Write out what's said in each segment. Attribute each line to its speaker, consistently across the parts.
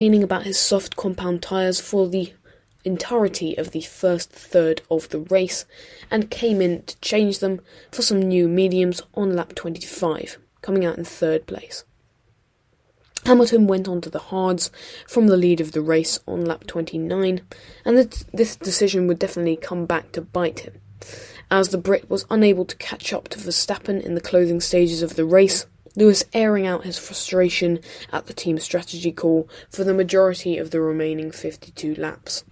Speaker 1: Complaining about his soft compound tyres for the entirety of the first third of the race, and came in to change them for some new mediums on lap 25, coming out in third place. Hamilton went on to the hards from the lead of the race on lap 29, and this decision would definitely come back to bite him, as the Brit was unable to catch up to Verstappen in the closing stages of the race, Lewis airing out his frustration at the team strategy call for the majority of the remaining 52 laps.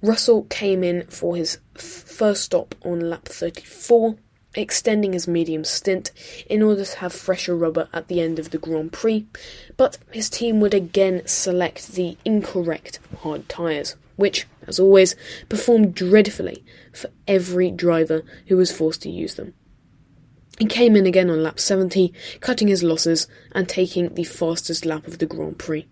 Speaker 1: Russell came in for his first stop on lap 34, extending his medium stint in order to have fresher rubber at the end of the Grand Prix, but his team would again select the incorrect hard tyres, which, as always, performed dreadfully for every driver who was forced to use them. He came in again on lap 70, cutting his losses and taking the fastest lap of the Grand Prix.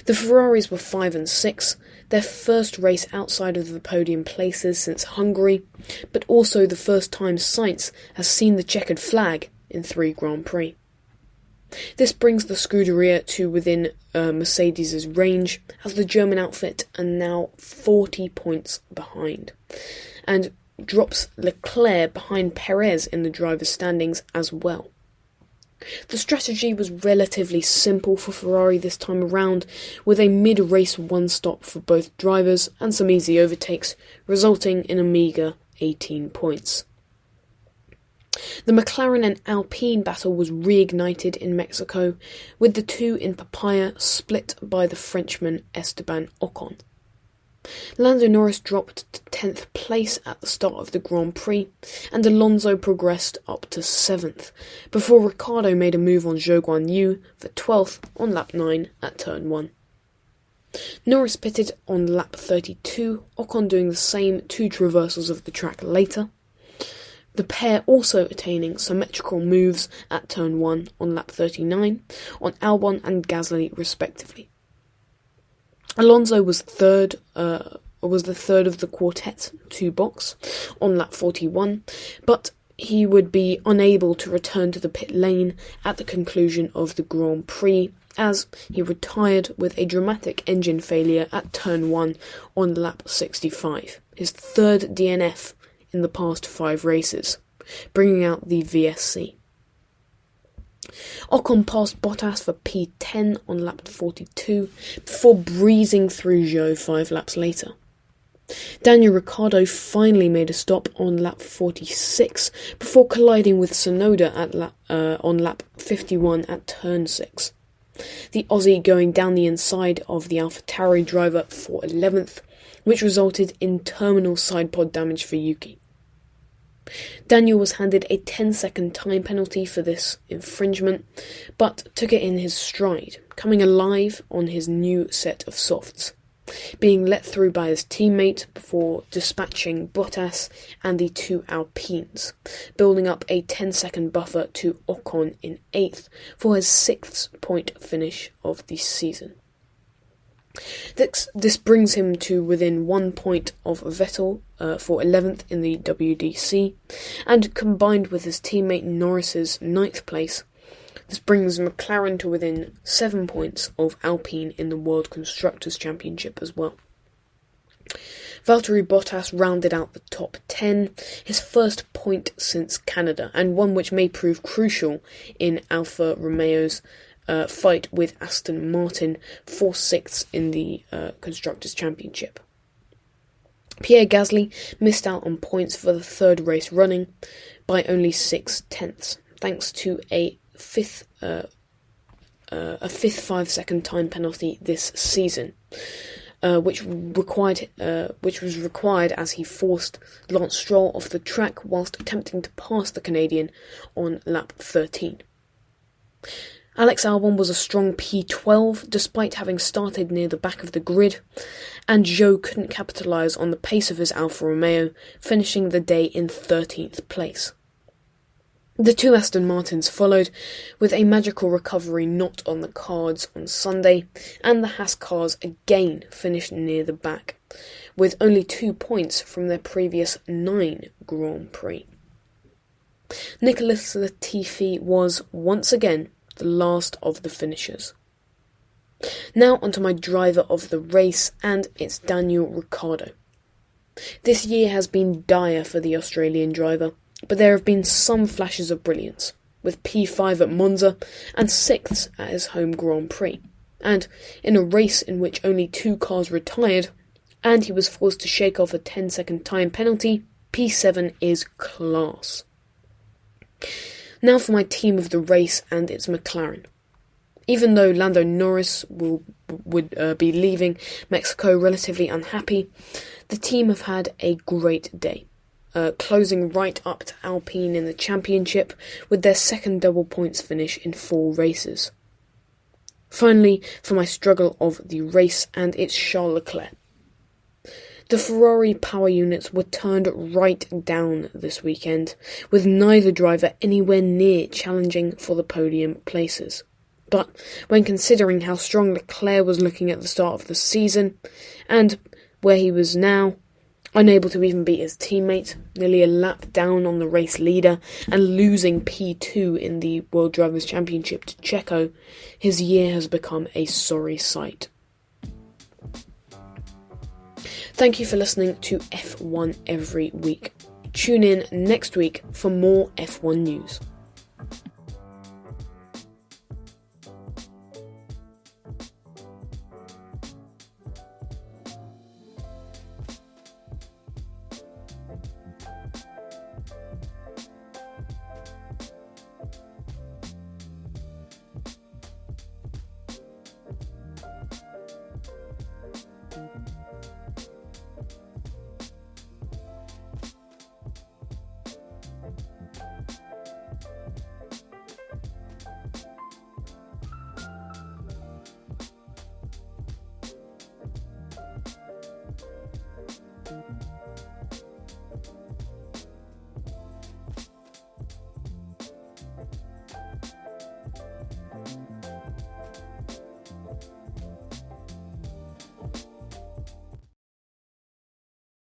Speaker 1: The Ferraris were 5 and 6, their first race outside of the podium places since Hungary, but also the first time Sainz has seen the checkered flag in 3 Grand Prix. This brings the Scuderia to within Mercedes' range, as the German outfit are now 40 points behind, and drops Leclerc behind Perez in the drivers' standings as well. The strategy was relatively simple for Ferrari this time around, with a mid-race one-stop for both drivers and some easy overtakes, resulting in a meagre 18 points. The McLaren and Alpine battle was reignited in Mexico, with the two in papaya split by the Frenchman Esteban Ocon. Lando Norris dropped to 10th place at the start of the Grand Prix, and Alonso progressed up to 7th, before Ricciardo made a move on Zhou Guanyu for 12th on lap 9 at turn 1. Norris pitted on lap 32, Ocon doing the same 2 traversals of the track later, the pair also attaining symmetrical moves at turn 1 on lap 39 on Albon and Gasly respectively. Alonso was the third of the quartet to box on lap 41, but he would be unable to return to the pit lane at the conclusion of the Grand Prix, as he retired with a dramatic engine failure at turn 1 on lap 65, his third DNF in the past 5 races, bringing out the VSC. Ocon passed Bottas for P10 on lap 42, before breezing through Zhou 5 laps later. Daniel Ricciardo finally made a stop on lap 46, before colliding with Tsunoda on lap 51 at turn 6. The Aussie going down the inside of the AlphaTauri driver for 11th, which resulted in terminal side pod damage for Yuki. Daniel was handed a 10-second time penalty for this infringement, but took it in his stride, coming alive on his new set of softs, being let through by his teammate before dispatching Bottas and the 2 Alpines, building up a 10-second buffer to Ocon in 8th for his 6th point finish of the season. This brings him to within 1 point of Vettel for 11th in the WDC, and combined with his teammate Norris's 9th place, this brings McLaren to within 7 points of Alpine in the World Constructors' Championship as well. Valtteri Bottas rounded out the top 10, his first point since Canada, and one which may prove crucial in Alfa Romeo's fight with Aston Martin for 6th in the Constructors' Championship. Pierre Gasly missed out on points for the 3rd race running by only 6/10, thanks to a fifth 5-second time penalty this season, which was required as he forced Lance Stroll off the track whilst attempting to pass the Canadian on lap 13. Alex Albon was a strong P12 despite having started near the back of the grid, and Zhou couldn't capitalise on the pace of his Alfa Romeo, finishing the day in 13th place. The 2 Aston Martins followed, with a magical recovery not on the cards on Sunday, and the Haas cars again finished near the back, with only 2 points from their previous 9 Grand Prix. Nicholas Latifi was, once again, the last of the finishers. Now onto my driver of the race, and it's Daniel Ricciardo. This year has been dire for the Australian driver, but there have been some flashes of brilliance, with P5 at Monza and 6th at his home Grand Prix. And in a race in which only 2 cars retired, and he was forced to shake off a 10-second time penalty, P7 is class. Now for my team of the race, and it's McLaren. Even though Lando Norris would be leaving Mexico relatively unhappy, the team have had a great day, closing right up to Alpine in the championship with their second double points finish in 4 races. Finally, for my struggle of the race, and it's Charles Leclerc. The Ferrari power units were turned right down this weekend, with neither driver anywhere near challenging for the podium places. But when considering how strong Leclerc was looking at the start of the season, and where he was now, unable to even beat his teammate, nearly a lap down on the race leader, and losing P2 in the World Drivers' Championship to Checo, his year has become a sorry sight. Thank you for listening to F1 Every Week. Tune in next week for more F1 news.